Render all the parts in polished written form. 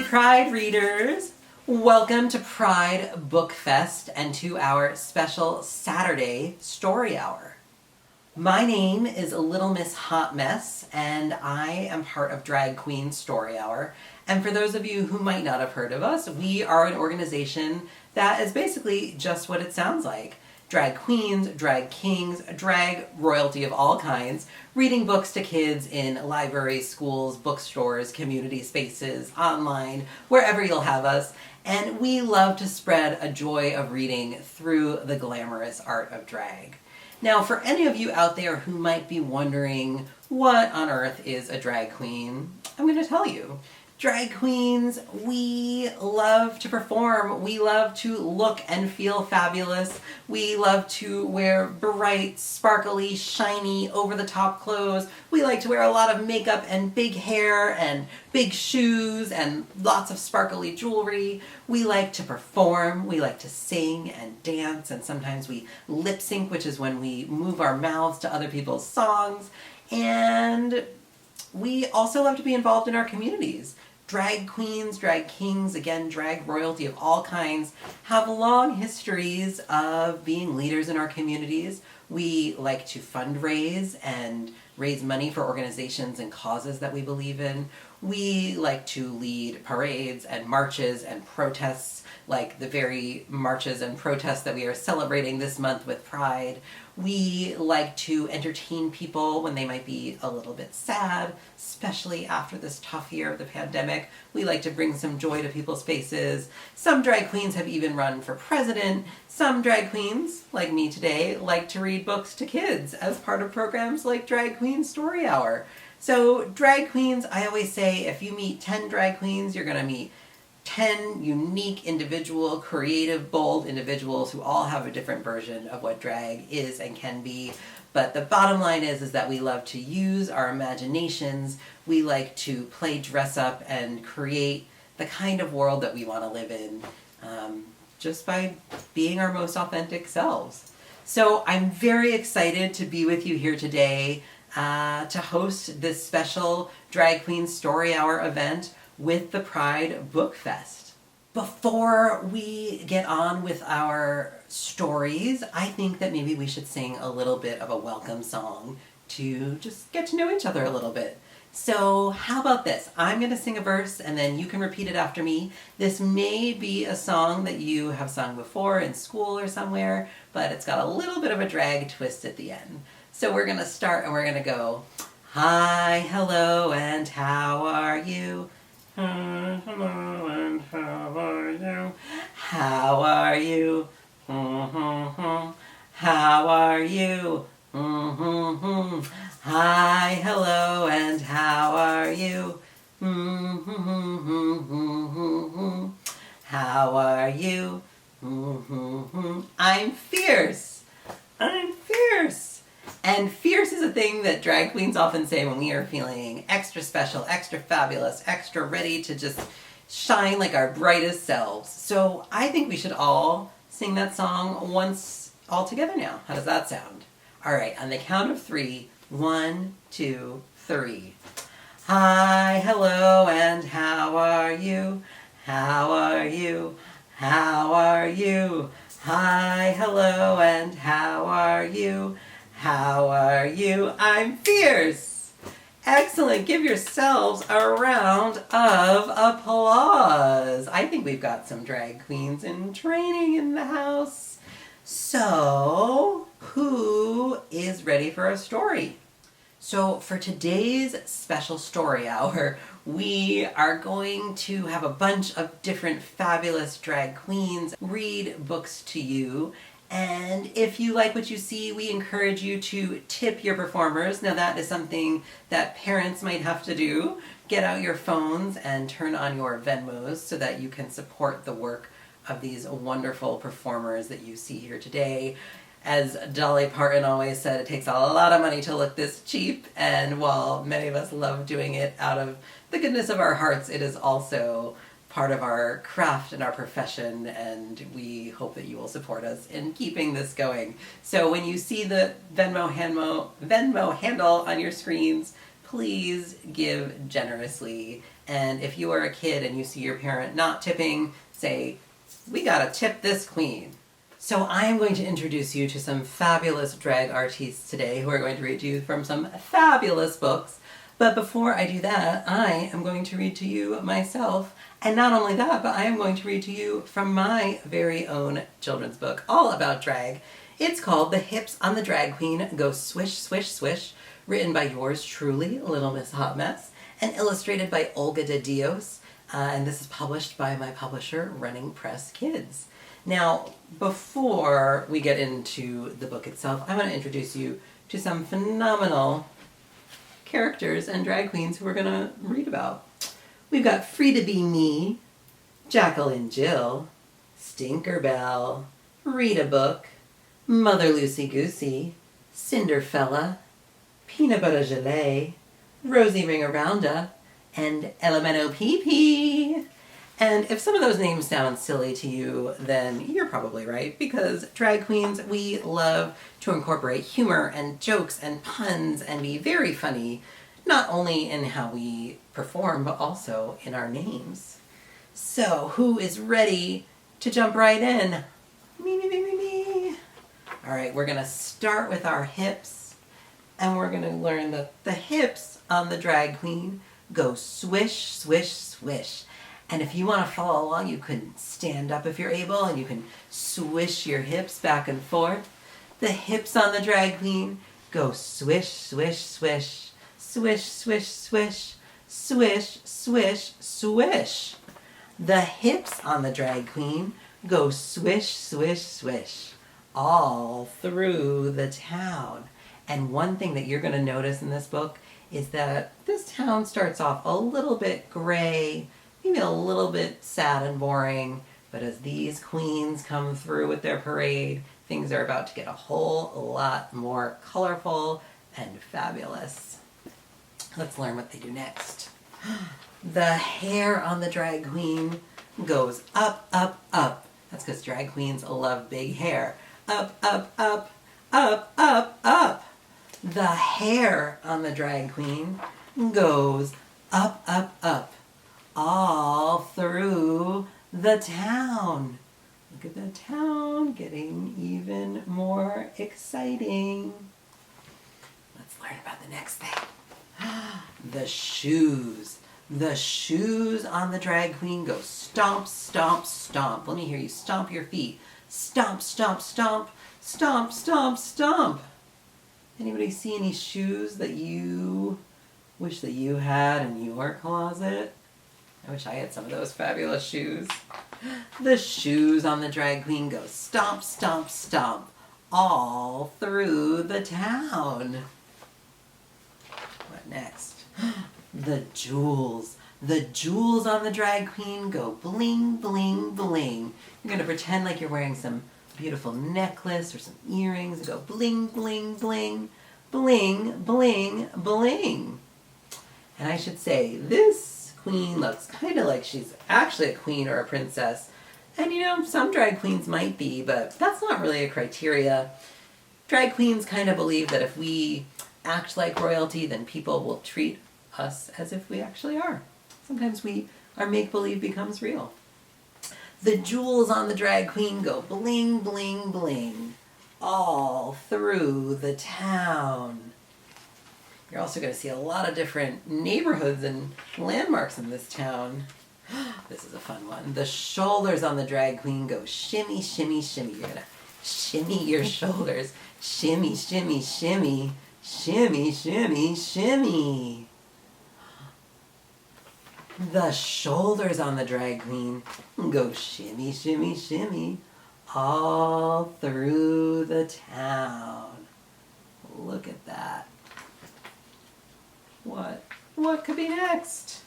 Pride readers! Welcome to Pride Book Fest and to our special Saturday story hour. My name is Lil Miss Hot Mess and I am part of Drag Queen Story Hour. And for those of you who might not have heard of us, we are an organization that is basically just what it sounds like. Drag queens, drag kings, drag royalty of all kinds, reading books to kids in libraries, schools, bookstores, community spaces, online, wherever you'll have us. And we love to spread a joy of reading through the glamorous art of drag. Now, for any of you out there who might be wondering what on earth is a drag queen, I'm going to tell you. Drag queens, we love to perform. We love to look and feel fabulous. We love to wear bright, sparkly, shiny, over-the-top clothes. We like to wear a lot of makeup and big hair and big shoes and lots of sparkly jewelry. We like to perform. We like to sing and dance, and sometimes we lip sync, which is when we move our mouths to other people's songs. And we also love to be involved in our communities. Drag queens, drag kings, again, drag royalty of all kinds, have long histories of being leaders in our communities. We like to fundraise and raise money for organizations and causes that we believe in. We like to lead parades and marches and protests, like the very marches and protests that we are celebrating this month with Pride. We like to entertain people when they might be a little bit sad, especially after this tough year of the pandemic. We like to bring some joy to people's faces. Some drag queens have even run for president. Some drag queens, like me today, like to read books to kids as part of programs like Drag Queen Story Hour. So drag queens, I always say, if you meet 10 drag queens, you're going to meet 10 unique, individual, creative, bold individuals who all have a different version of what drag is and can be. But the bottom line is that we love to use our imaginations. We like to play dress up and create the kind of world that we want to live in just by being our most authentic selves. So I'm very excited to be with you here today to host this special Drag Queen Story Hour event with the Pride Book Fest. Before we get on with our stories, I think that maybe we should sing a little bit of a welcome song to just get to know each other a little bit. So how about this? I'm going to sing a verse and then you can repeat it after me. This may be a song that you have sung before in school or somewhere, but it's got a little bit of a drag twist at the end. So we're going to start and we're going to go, hi, hello, and how are you? Hi, hello, and how are you? How are you? How are you? Hi, hello, and how are you? How are you? I'm fierce. I'm fierce. And fierce is a thing that drag queens often say when we are feeling extra special, extra fabulous, extra ready to just shine like our brightest selves. So I think we should all sing that song once all together now. How does that sound? All right, on the count of 3, 1, 2, 3. Hi, hello, and how are you? How are you? How are you? Hi, hello, and how are you? How are you? I'm fierce! Excellent! Give yourselves a round of applause! I think we've got some drag queens in training in the house. So, who is ready for a story? So for today's special story hour, we are going to have a bunch of different fabulous drag queens read books to you. And if you like what you see, we encourage you to tip your performers. Now that is something that parents might have to do. Get out your phones and turn on your VENMOs so that you can support the work of these wonderful performers that you see here today. As Dolly Parton always said, it takes a lot of money to look this cheap, and while many of us love doing it out of the goodness of our hearts, it is also part of our craft and our profession, and we hope that you will support us in keeping this going. So when you see the Venmo handle on your screens, please give generously And if you are a kid and you see your parent not tipping, say, "We gotta tip this queen." So I am going to introduce you to some fabulous drag artists today who are going to read to you from some fabulous books. But before I do that, I am going to read to you myself. And not only that, but I am going to read to you from my very own children's book, all about drag. It's called The Hips on the Drag Queen Go Swish, Swish, Swish, written by yours truly, Lil Miss Hot Mess, and illustrated by Olga de Dios. And this is published by my publisher, Running Press Kids. Now, before we get into the book itself, I want to introduce you to some phenomenal characters and drag queens who we're going to read about. We've got Frida B. Me, Jacqueline Jill, Stinkerbell, Rita Book, Mother Lucy Goosey, Cinderfella, Peanut Butter Gelée, Rosie Ringarounda, and Elemento PP. And if some of those names sound silly to you, then you're probably right, because drag queens, we love to incorporate humor and jokes and puns and be very funny, not only in how we perform, but also in our names. So, who is ready to jump right in? Me. All right, we're gonna start with our hips, and we're gonna learn that the hips on the drag queen go swish, swish, swish. And if you want to follow along, you can stand up if you're able, and you can swish your hips back and forth. The hips on the drag queen go swish, swish, swish, swish, swish, swish, swish, swish, swish. The hips on the drag queen go swish, swish, swish, all through the town. And one thing that you're going to notice in this book is that this town starts off a little bit gray, maybe a little bit sad and boring, but as these queens come through with their parade, things are about to get a whole lot more colorful and fabulous. Let's learn what they do next. The hair on the drag queen goes up, up, up. That's because drag queens love big hair. Up, up, up, up, up, up. The hair on the drag queen goes up, up, up, all through the town. Look at the town getting even more exciting. Let's learn about the next thing. The shoes. The shoes on the drag queen go stomp, stomp, stomp. Let me hear you stomp your feet. Stomp, stomp, stomp, stomp, stomp, stomp. Anybody see any shoes that you wish that you had in your closet? I wish I had some of those fabulous shoes. The shoes on the drag queen go stomp, stomp, stomp, all through the town. What next? The jewels. The jewels on the drag queen go bling, bling, bling. You're going to pretend like you're wearing some beautiful necklace or some earrings and go bling, bling, bling, bling, bling, bling. And I should say, this queen looks kind of like she's actually a queen or a princess. And you know, some drag queens might be, but that's not really a criteria. Drag queens kind of believe that if we act like royalty, then people will treat us as if we actually are. Sometimes our make-believe becomes real. The jewels on the drag queen go bling, bling, bling, all through the town. You're also going to see a lot of different neighborhoods and landmarks in this town. This is a fun one. The shoulders on the drag queen go shimmy, shimmy, shimmy. You're going to shimmy your shoulders. Shimmy, shimmy, shimmy, shimmy, shimmy, shimmy. The shoulders on the drag queen go shimmy, shimmy, shimmy, all through the town. Look at that. What could be next?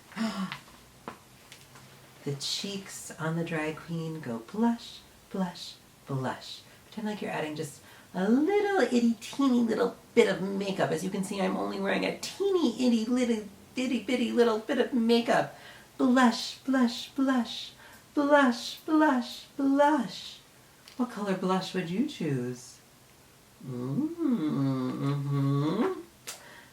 The cheeks on the drag queen go blush, blush, blush. Pretend like you're adding just a little itty teeny little bit of makeup. As you can see, I'm only wearing a teeny itty little bitty bitty little bit of makeup. Blush, blush, blush, blush, blush, blush. What color blush would you choose?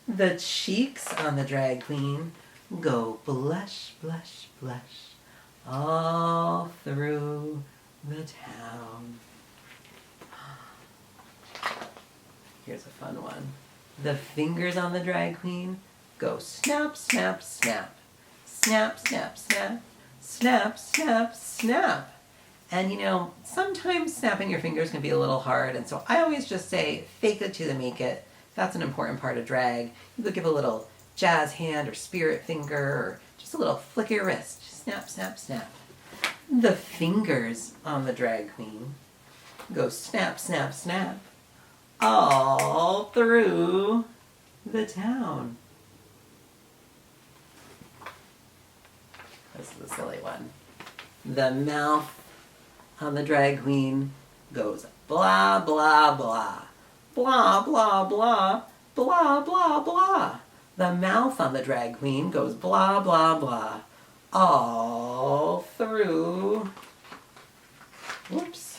The cheeks on the drag queen go blush, blush, blush, all through the town. Here's a fun one. The fingers on the drag queen go snap, snap, snap, snap, snap, snap, snap, snap, snap. And you know, sometimes snapping your fingers can be a little hard, and so I always just say fake it to the make it. That's an important part of drag. You could give a little jazz hand or spirit finger or just a little flick of your wrist. Snap, snap, snap. The fingers on the drag queen go snap, snap, snap all through the town. This is a silly one. The mouth on the drag queen goes blah, blah, blah. Blah, blah, blah. Blah, blah, blah. The mouth on the drag queen goes blah, blah, blah. All through, whoops,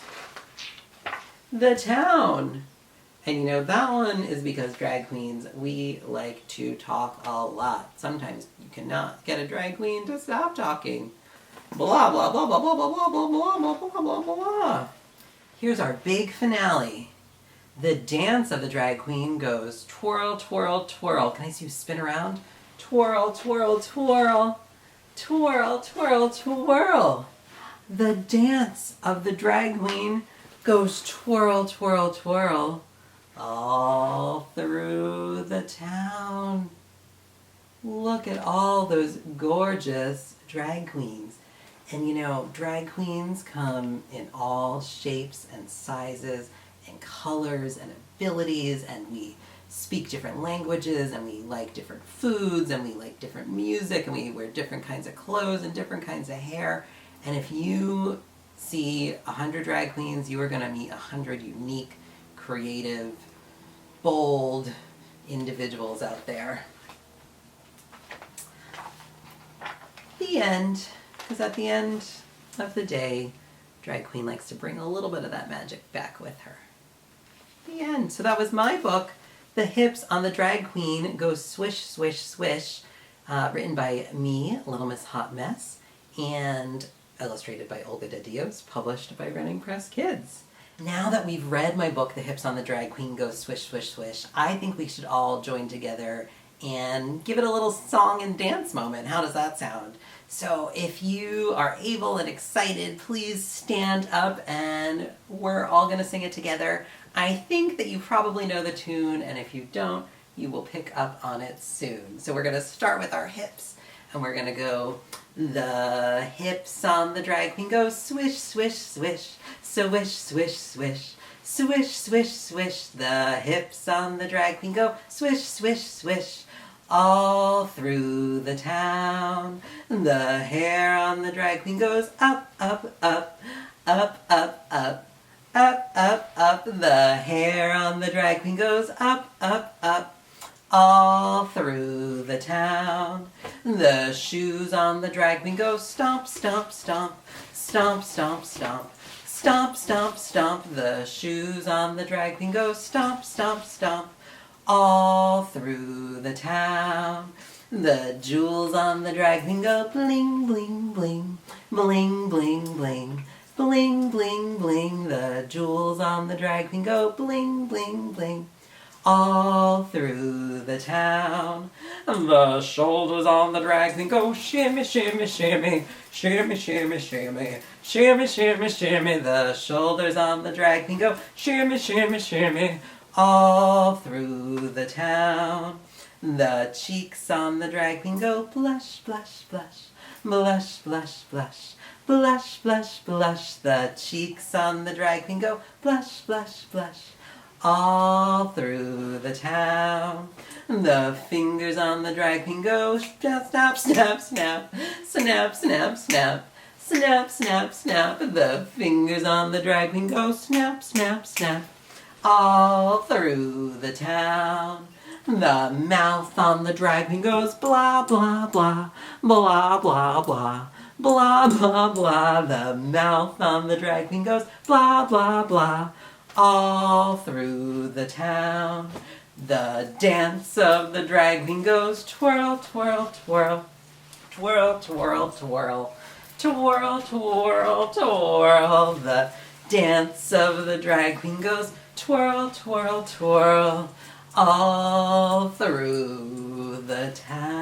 the town. And you know, that one is because drag queens, we like to talk a lot. Sometimes you cannot get a drag queen to stop talking. Blah, blah, blah, blah, blah, blah, blah, blah, blah, blah, blah, blah, blah. Here's our big finale. The dance of the drag queen goes twirl, twirl, twirl. Can I see you spin around? Twirl, twirl, twirl. Twirl, twirl, twirl. The dance of the drag queen goes twirl, twirl, twirl. All through the town. Look at all those gorgeous drag queens. And you know, drag queens come in all shapes and sizes and colors and abilities, and we speak different languages, and we like different foods, and we like different music, and we wear different kinds of clothes and different kinds of hair. And if you see 100 drag queens, you are going to meet 100 unique, creative, bold individuals out there. The end, because at the end of the day, drag queen likes to bring a little bit of that magic back with her. The end. So that was my book, The Hips on the Drag Queen Go Swish, Swish, Swish, written by me, Lil Miss Hot Mess, and illustrated by Olga de Dios, published by Running Press Kids. Now that we've read my book, The Hips on the Drag Queen Go Swish, Swish, Swish, I think we should all join together and give it a little song and dance moment. How does that sound? So if you are able and excited, please stand up and we're all going to sing it together. I think that you probably know the tune, and if you don't, you will pick up on it soon. So we're going to start with our hips, and we're going to go, the hips on the drag queen go swish, swish, swish, swish, swish, swish, swish, swish, swish. The hips on the drag queen go swish, swish, swish, all through the town. The hair on the drag queen goes up, up, up, up, up, up, up, up, up. The hair on the drag queen goes up, up, up, all through the town. The shoes on the drag queen go stomp, stomp, stomp, stomp, stomp, stomp, stomp, stomp, stomp. The shoes on the drag queen go stomp, stomp, stomp, all through the town. The jewels on the drag queen go bling, bling, bling, bling, bling, bling, bling, bling, bling. The jewels on the drag queen go bling, bling, bling, all through the town. The shoulders on the drag queen go shimmy, shimmy, shimmy, shimmy, shimmy, shimmy, shimmy, shimmy, shimmy. The shoulders on the drag queen go shimmy, shimmy, shimmy, all through the town. The cheeks on the drag queen go blush, blush, blush, blush, blush, blush, blush, blush, blush. The cheeks on the drag queen go blush, blush, blush, all through the town. The fingers on the drag queen go snap, snap, snap, snap, snap, snap, snap, snap, snap, snap. The fingers on the drag queen go snap, snap, snap, all through the town. The mouth on the drag queen goes blah, blah, blah, blah, blah, blah, blah, blah, blah. The mouth on the drag queen goes blah, blah, blah, all through the town. The dance of the drag queen goes twirl, twirl, twirl, twirl, twirl, twirl. Twirl, twirl, twirl. The dance of the drag queen goes twirl, twirl, twirl. All through the town.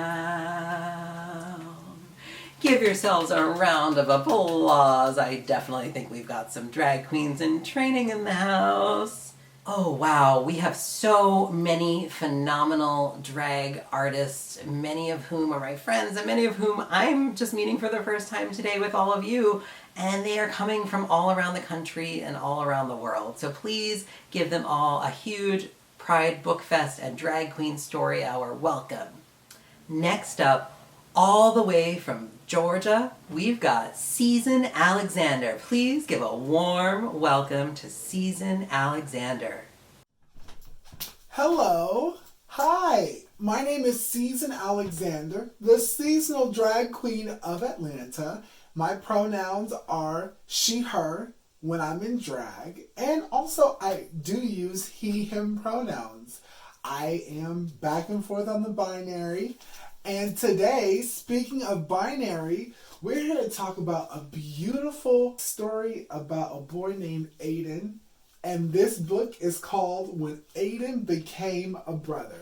Give yourselves a round of applause. I definitely think we've got some drag queens in training in the house. Oh wow, we have so many phenomenal drag artists, many of whom are my friends and many of whom I'm just meeting for the first time today with all of you, and they are coming from all around the country and all around the world. So please give them all a huge Pride Book Fest and Drag Queen Story Hour welcome. Next up, all the way from Georgia, we've got SZN ALXNDR. Please give a warm welcome to SZN ALXNDR. Hello. Hi. My name is SZN ALXNDR, the seasonal drag queen of Atlanta. My pronouns are she, her when I'm in drag, and also I do use he, him pronouns. I am back and forth on the binary. And today, speaking of binary, we're here to talk about a beautiful story about a boy named Aiden. And this book is called When Aiden Became a Brother.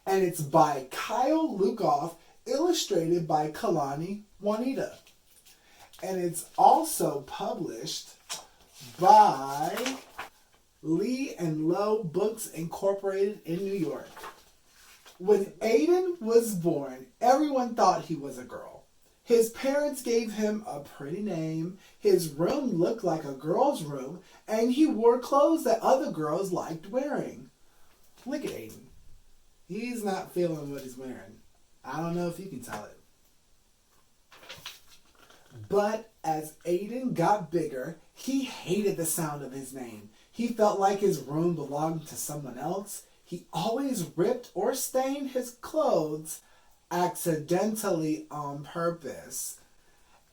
And it's by Kyle Lukoff, illustrated by Kalani Juanita. And it's also published by Lee and Low Books Incorporated in New York. When Aiden was born, everyone thought he was a girl. His parents gave him a pretty name, his room looked like a girl's room, and he wore clothes that other girls liked wearing. Look at Aiden. He's not feeling what he's wearing. I don't know if you can tell it. But as Aiden got bigger, he hated the sound of his name. He felt like his room belonged to someone else. He always ripped or stained his clothes accidentally on purpose.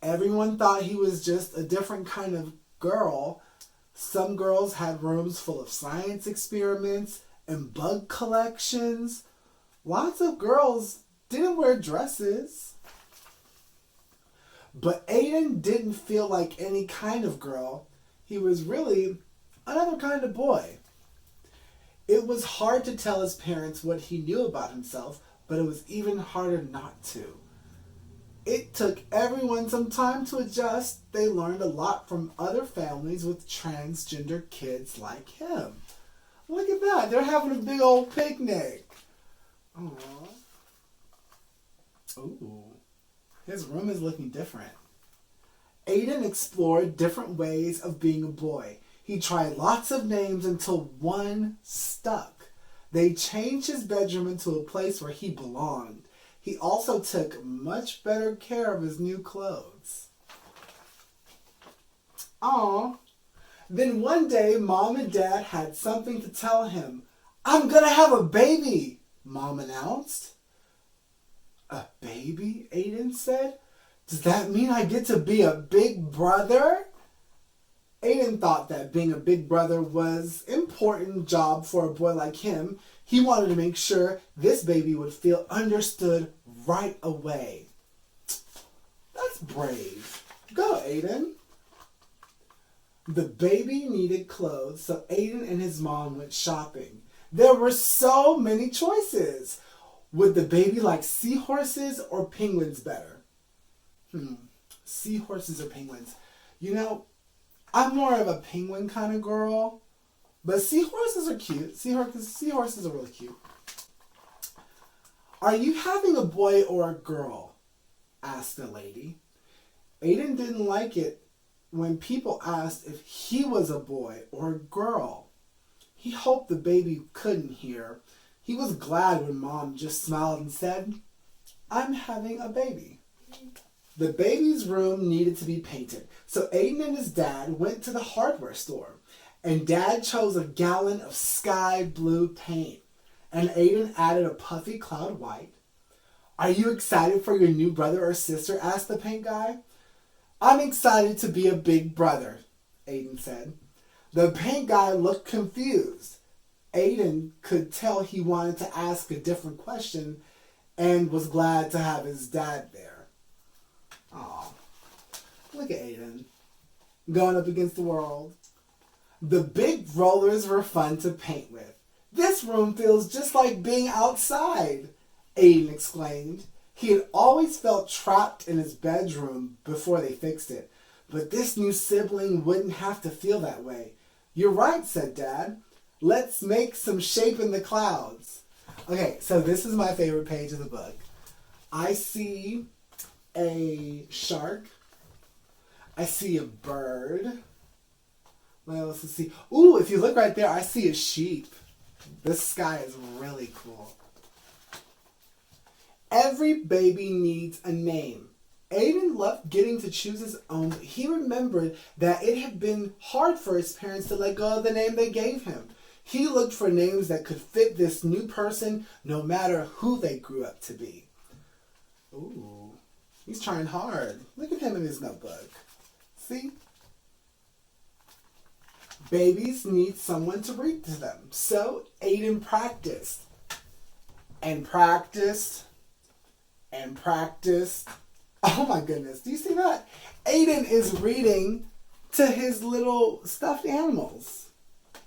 Everyone thought he was just a different kind of girl. Some girls had rooms full of science experiments and bug collections. Lots of girls didn't wear dresses. But Aiden didn't feel like any kind of girl. He was really another kind of boy. It was hard to tell his parents what he knew about himself, but it was even harder not to. It took everyone some time to adjust. They learned a lot from other families with transgender kids like him. Look at that. They're having a big old picnic. Aww. Ooh. His room is looking different. Aiden explored different ways of being a boy. He tried lots of names until one stuck. They changed his bedroom into a place where he belonged. He also took much better care of his new clothes. Aww. Then one day, Mom and Dad had something to tell him. "I'm gonna have a baby," Mom announced. "A baby?" Aiden said. "Does that mean I get to be a big brother?" Aiden thought that being a big brother was an important job for a boy like him. He wanted to make sure this baby would feel understood right away. That's brave. Go, Aiden. The baby needed clothes, so Aiden and his mom went shopping. There were so many choices. Would the baby like seahorses or penguins better? Seahorses or penguins? You know, I'm more of a penguin kind of girl, but seahorses are cute. Seahorses are really cute. "Are you having a boy or a girl?" asked the lady. Aiden didn't like it when people asked if he was a boy or a girl. He hoped the baby couldn't hear. He was glad when Mom just smiled and said, "I'm having a baby." The baby's room needed to be painted, so Aiden and his dad went to the hardware store, and Dad chose a gallon of sky blue paint, and Aiden added a puffy cloud white. "Are you excited for your new brother or sister?" asked the paint guy. "I'm excited to be a big brother," Aiden said. The paint guy looked confused. Aiden could tell he wanted to ask a different question, and was glad to have his dad there. Aw, look at Aiden, going up against the world. The big rollers were fun to paint with. This room feels just like being outside, Aiden exclaimed. He had always felt trapped in his bedroom before they fixed it, but this new sibling wouldn't have to feel that way. You're right, said Dad. Let's make some shape in the clouds. Okay, so this is my favorite page of the book. I see a shark. I see a bird. What else to see? Ooh, if you look right there, I see a sheep. This sky is really cool. Every baby needs a name. Aiden loved getting to choose his own, but he remembered that it had been hard for his parents to let go of the name they gave him. He looked for names that could fit this new person no matter who they grew up to be. Ooh, he's trying hard. Look at him in his notebook. See? Babies need someone to read to them. So Aiden practiced and practiced and practiced. Oh my goodness, do you see that? Aiden is reading to his little stuffed animals.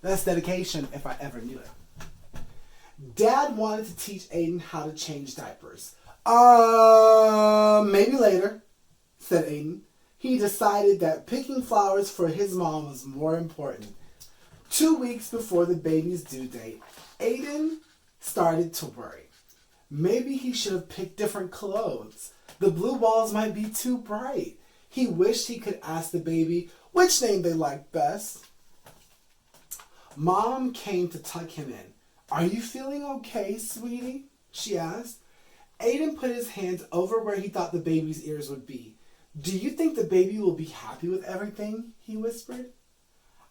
That's dedication if I ever knew it. Dad wanted to teach Aiden how to change diapers. Maybe later, said Aiden. He decided that picking flowers for his mom was more important. 2 weeks before the baby's due date, Aiden started to worry. Maybe he should have picked different clothes. The blue balls might be too bright. He wished he could ask the baby which name they liked best. Mom came to tuck him in. Are you feeling okay, sweetie? She asked. Aiden put his hands over where he thought the baby's ears would be. Do you think the baby will be happy with everything? He whispered.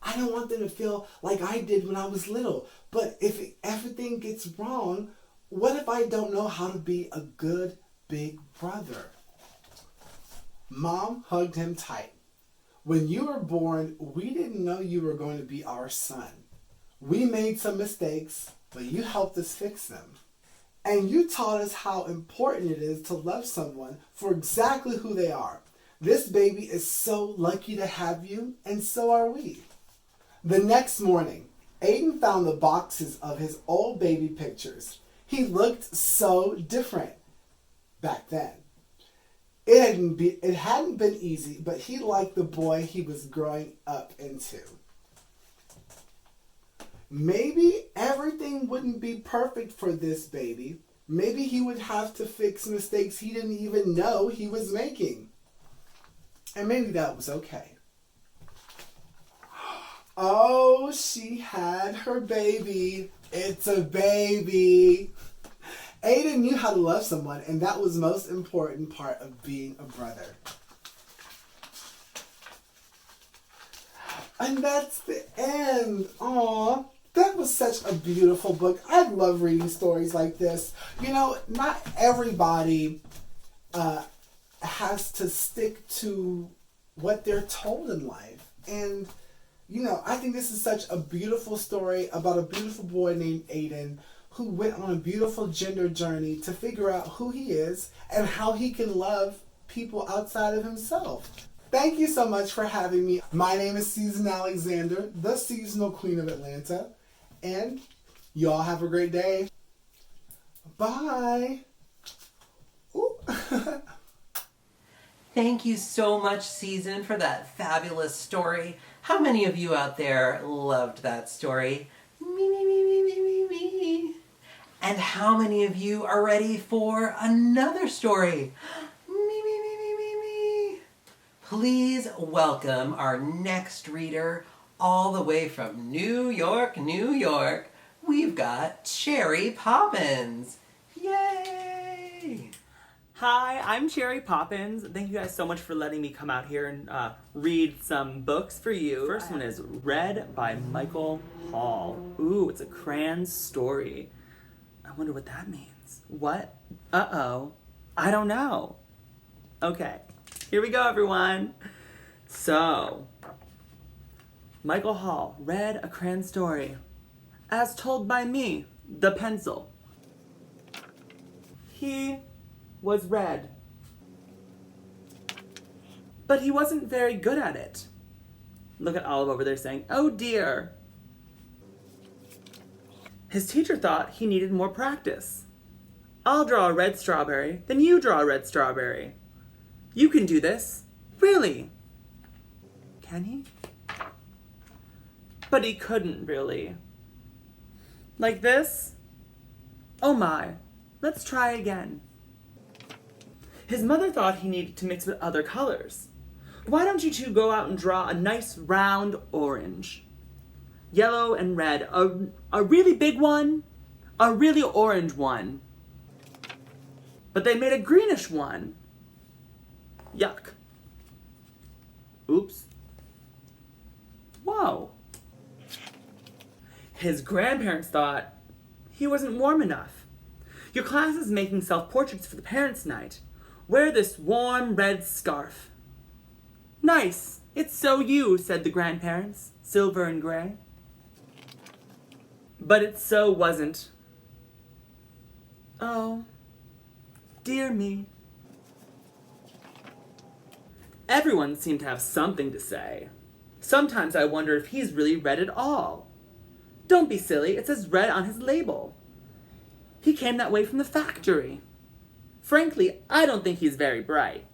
I don't want them to feel like I did when I was little, but if everything gets wrong, what if I don't know how to be a good big brother? Mom hugged him tight. When you were born, we didn't know you were going to be our son. We made some mistakes, but you helped us fix them. And you taught us how important it is to love someone for exactly who they are. This baby is so lucky to have you, and so are we. The next morning, Aiden found the boxes of his old baby pictures. He looked so different back then. It hadn't been easy, but he liked the boy he was growing up into. Maybe everything wouldn't be perfect for this baby. Maybe he would have to fix mistakes he didn't even know he was making. And maybe that was okay. Oh, she had her baby. It's a baby. Aiden knew how to love someone, and that was the most important part of being a brother. And that's the end. Aw, that was such a beautiful book. I love reading stories like this. You know, not everybody has to stick to what they're told in life. And, you know, I think this is such a beautiful story about a beautiful boy named Aiden who went on a beautiful gender journey to figure out who he is and how he can love people outside of himself. Thank you so much for having me. My name is SZN ALXNDR, the seasonal queen of Atlanta, and you all have a great day. Bye. Ooh. Thank you so much, SZN, for that fabulous story. How many of you out there loved that story? Me, me, me, me, me, me, me. And how many of you are ready for another story? Me, me, me, me, me, me. Please welcome our next reader, all the way from New York, New York. We've got Cherry Poppins. Yay! Hi, I'm Cherry Poppins. Thank you guys so much for letting me come out here and read some books for you. First one is Read by Michael Hall. Ooh, it's a crayon story. I wonder what that means. What? Uh-oh. I don't know. Okay, here we go, everyone. So, Michael Hall read a crayon story, as told by me, the pencil. He was red. But he wasn't very good at it. Look at Olive over there saying, "Oh dear." His teacher thought he needed more practice. "I'll draw a red strawberry, then you draw a red strawberry. You can do this. Really." Can he? But he couldn't really. Like this? Oh my, let's try again. His mother thought he needed to mix with other colors. "Why don't you two go out and draw a nice round orange? Yellow and red, a really big one, a really orange one." But they made a greenish one. Yuck. Oops. Whoa. His grandparents thought he wasn't warm enough. "Your class is making self-portraits for the parents' night. Wear this warm red scarf." "Nice, it's so you," said the grandparents, silver and gray. But it so wasn't. Oh, dear me. Everyone seemed to have something to say. Sometimes I wonder if he's really red at all. Don't be silly, it says red on his label. He came that way from the factory. Frankly, I don't think he's very bright.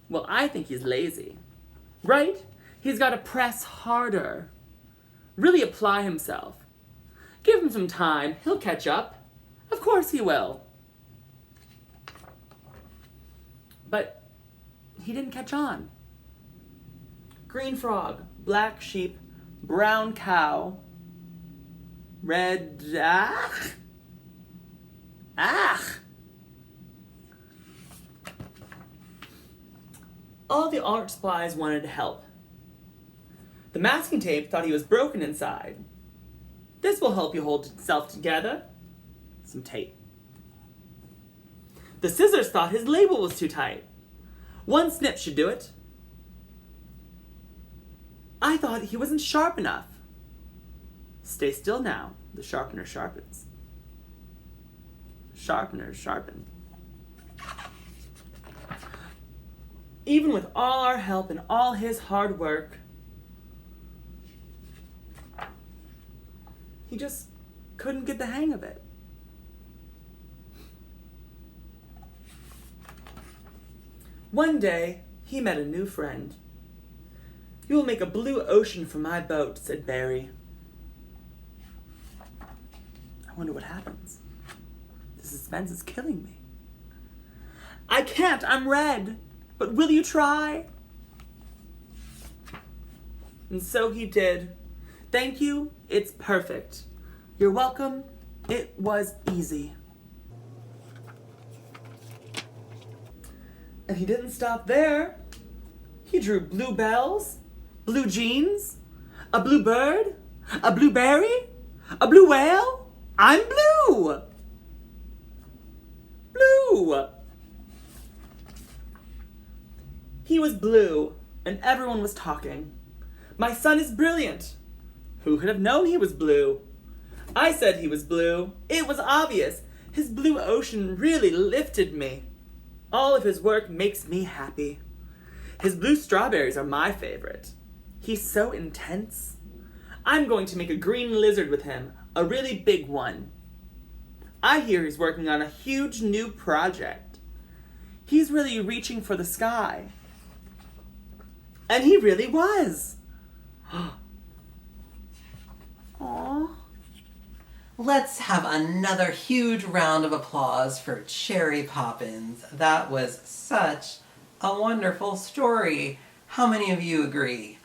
Well, I think he's lazy. Right? He's got to press harder. Really apply himself. Give him some time, he'll catch up. Of course he will. But he didn't catch on. Green frog, black sheep, brown cow, red... All the art supplies wanted to help. The masking tape thought he was broken inside. "This will help you hold yourself together." Some tape. The scissors thought his label was too tight. "One snip should do it." I thought he wasn't sharp enough. Stay still now, the sharpener sharpens. Sharpeners sharpen. Even with all our help and all his hard work, he just couldn't get the hang of it. One day, he met a new friend. "You will make a blue ocean for my boat," said Barry. I wonder what happens. The suspense is killing me. "I can't, I'm red, but will you try?" And so he did. "Thank you, it's perfect. You're welcome, it was easy." And he didn't stop there. He drew blue bells, blue jeans, a blue bird, a blueberry, a blue whale. I'm blue! Blue! He was blue, and everyone was talking. "My son is brilliant." Who could have known he was blue? I said he was blue. It was obvious. His blue ocean really lifted me. All of his work makes me happy. His blue strawberries are my favorite. He's so intense. I'm going to make a green lizard with him, a really big one. I hear he's working on a huge new project. He's really reaching for the sky. And he really was. Aww. Let's have another huge round of applause for Cherry Poppins. That was such a wonderful story. How many of you agree?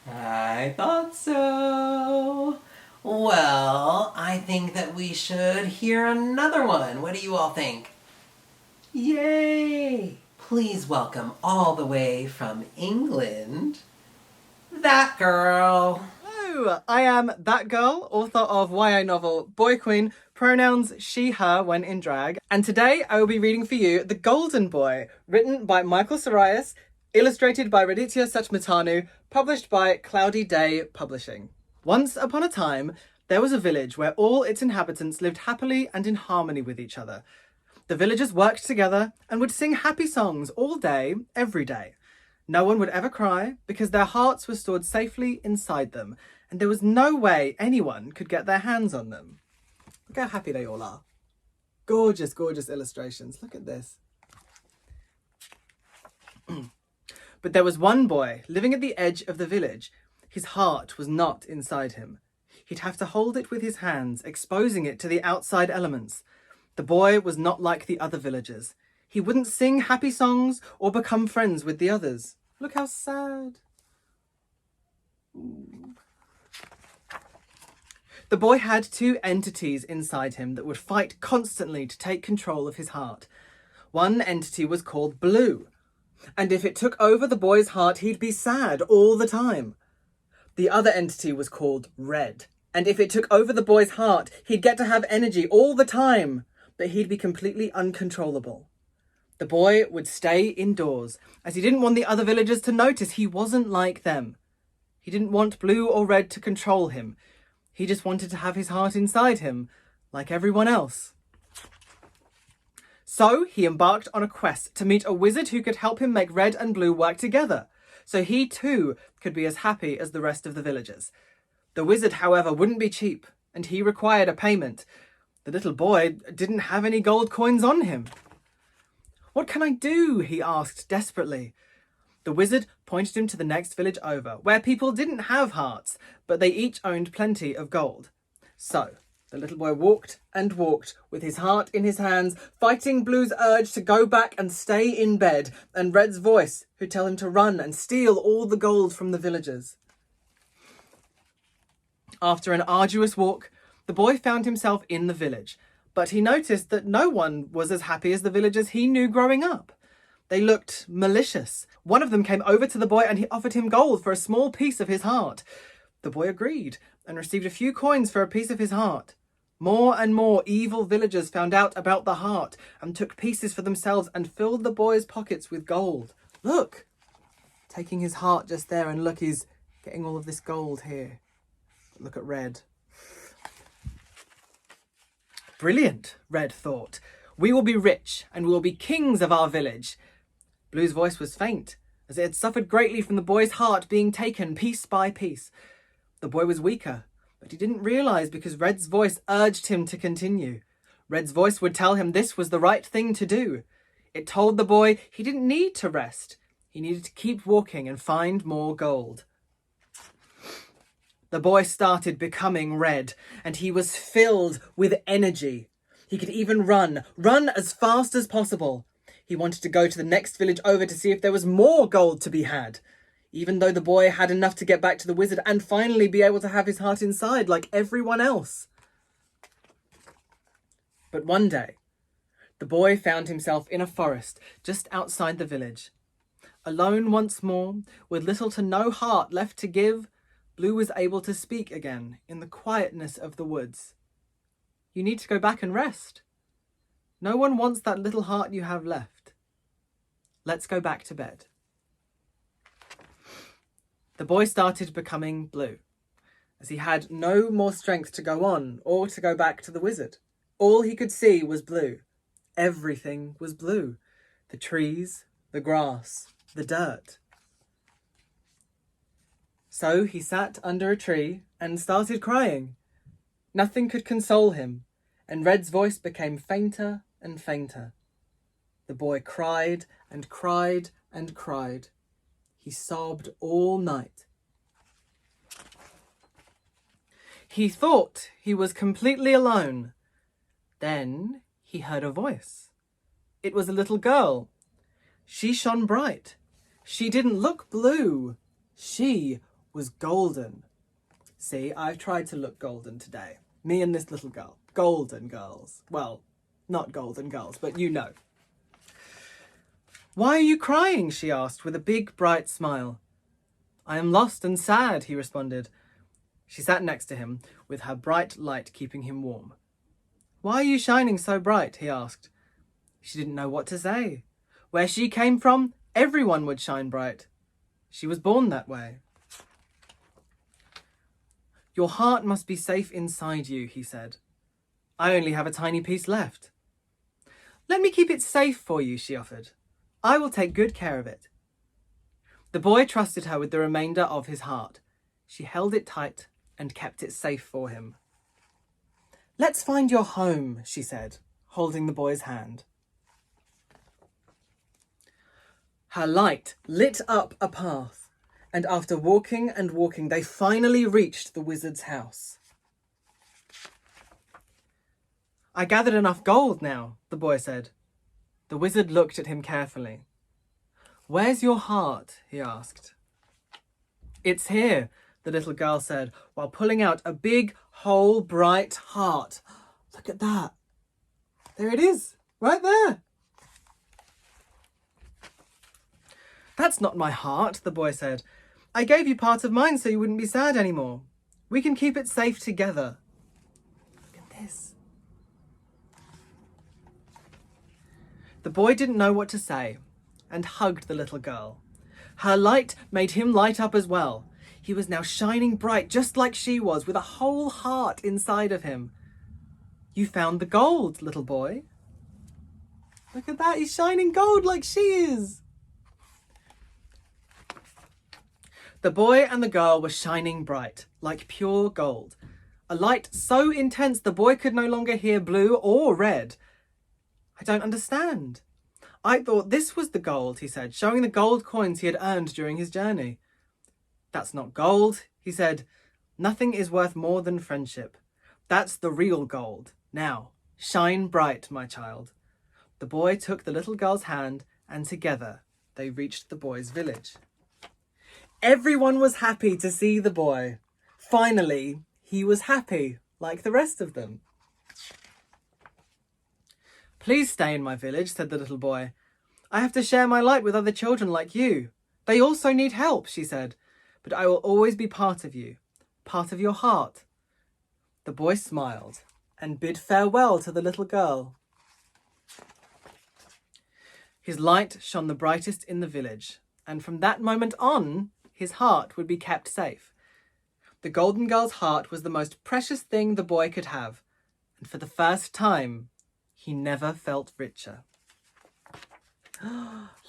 I thought so. Well, I think that we should hear another one. What do you all think? Yay! Please welcome all the way from England, that girl. Hello, I am that girl, author of YA novel Boy Queen, pronouns she, her when in drag. And today I will be reading for you The Golden Boy, written by Michael Sarias, illustrated by Raditya Sachmatanu, published by Cloudy Day Publishing. Once upon a time, there was a village where all its inhabitants lived happily and in harmony with each other. The villagers worked together and would sing happy songs all day, every day. No one would ever cry because their hearts were stored safely inside them, and there was no way anyone could get their hands on them. Look how happy they all are. Gorgeous, gorgeous illustrations. Look at this. But there was one boy living at the edge of the village. His heart was not inside him. He'd have to hold it with his hands, exposing it to the outside elements. The boy was not like the other villagers. He wouldn't sing happy songs or become friends with the others. Look how sad. The boy had two entities inside him that would fight constantly to take control of his heart. One entity was called Blue, and if it took over the boy's heart, he'd be sad all the time. The other entity was called Red, and if it took over the boy's heart, he'd get to have energy all the time, but he'd be completely uncontrollable. The boy would stay indoors, as he didn't want the other villagers to notice he wasn't like them. He didn't want Blue or Red to control him. He just wanted to have his heart inside him, like everyone else. So he embarked on a quest to meet a wizard who could help him make Red and Blue work together, so he too could be as happy as the rest of the villagers. The wizard, however, wouldn't be cheap, and he required a payment. The little boy didn't have any gold coins on him. "What can I do?" he asked desperately. The wizard pointed him to the next village over, where people didn't have hearts, but they each owned plenty of gold. So the little boy walked and walked with his heart in his hands, fighting Blue's urge to go back and stay in bed, and Red's voice who'd tell him to run and steal all the gold from the villagers. After an arduous walk, the boy found himself in the village, but he noticed that no one was as happy as the villagers he knew growing up. They looked malicious. One of them came over to the boy and he offered him gold for a small piece of his heart. The boy agreed and received a few coins for a piece of his heart. More and more evil villagers found out about the heart and took pieces for themselves and filled the boy's pockets with gold. Look! Taking his heart just there, and look, he's getting all of this gold here. Look at Red. Brilliant, Red thought. We will be rich and we will be kings of our village. Blue's voice was faint, as it had suffered greatly from the boy's heart being taken piece by piece. The boy was weaker, but he didn't realise because Red's voice urged him to continue. Red's voice would tell him this was the right thing to do. It told the boy he didn't need to rest. He needed to keep walking and find more gold. The boy started becoming red, and he was filled with energy. He could even run as fast as possible. He wanted to go to the next village over to see if there was more gold to be had, even though the boy had enough to get back to the wizard and finally be able to have his heart inside like everyone else. But one day, the boy found himself in a forest just outside the village. Alone once more, with little to no heart left to give, Blue was able to speak again in the quietness of the woods. You need to go back and rest. No one wants that little heart you have left. Let's go back to bed. The boy started becoming blue, as he had no more strength to go on or to go back to the wizard. All he could see was blue. Everything was blue. The trees, the grass, the dirt. So he sat under a tree and started crying. Nothing could console him, and Red's voice became fainter and fainter. The boy cried and cried and cried. He sobbed all night. He thought he was completely alone. Then he heard a voice. It was a little girl. She shone bright. She didn't look blue. She was golden. See, I've tried to look golden today. Me and this little girl. Golden girls. Well, not golden girls, but you know. "Why are you crying?" she asked with a big, bright smile. "I am lost and sad," he responded. She sat next to him, with her bright light keeping him warm. "Why are you shining so bright?" he asked. She didn't know what to say. Where she came from, everyone would shine bright. She was born that way. "Your heart must be safe inside you," he said. "I only have a tiny piece left." Let me keep it safe for you, she offered. I will take good care of it. The boy trusted her with the remainder of his heart. She held it tight and kept it safe for him. Let's find your home, she said, holding the boy's hand. Her light lit up a path, and after walking and walking, they finally reached the wizard's house. I gathered enough gold now, the boy said. The wizard looked at him carefully. Where's your heart? He asked. It's here, the little girl said, while pulling out a big, whole, bright heart. Look at that. There it is, right there. That's not my heart, the boy said. I gave you part of mine so you wouldn't be sad anymore. We can keep it safe together. Look at this. The boy didn't know what to say and hugged the little girl. Her light made him light up as well. He was now shining bright just like she was, with a whole heart inside of him. You found the gold, little boy. Look at that, he's shining gold like she is. The boy and the girl were shining bright, like pure gold. A light so intense the boy could no longer hear blue or red. I don't understand. I thought this was the gold, he said, showing the gold coins he had earned during his journey. That's not gold, he said. Nothing is worth more than friendship. That's the real gold. Now, shine bright, my child. The boy took the little girl's hand, and together they reached the boy's village. Everyone was happy to see the boy. Finally, he was happy, like the rest of them. Please stay in my village, said the little boy. I have to share my light with other children like you. They also need help, she said. But I will always be part of you, part of your heart. The boy smiled and bid farewell to the little girl. His light shone the brightest in the village, and from that moment on, his heart would be kept safe. The golden girl's heart was the most precious thing the boy could have, and for the first time, he never felt richer.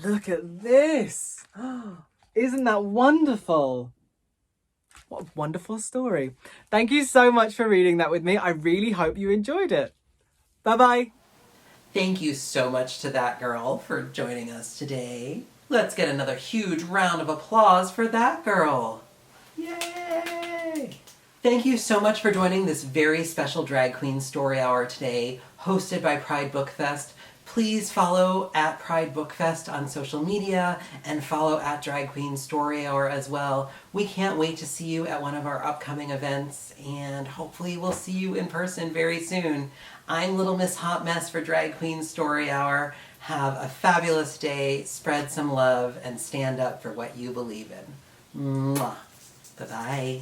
Look at this! Isn't that wonderful? What a wonderful story. Thank you so much for reading that with me. I really hope you enjoyed it. Bye-bye. Thank you so much to that girl for joining us today. Let's get another huge round of applause for that girl. Yay! Thank you so much for joining this very special Drag Queen Story Hour today, hosted by Pride Book Fest. Please follow at Pride Book Fest on social media and follow at Drag Queen Story Hour as well. We can't wait to see you at one of our upcoming events, and hopefully we'll see you in person very soon. I'm Lil Miss Hot Mess for Drag Queen Story Hour. Have a fabulous day, spread some love, and stand up for what you believe in. Mwah. Bye-bye.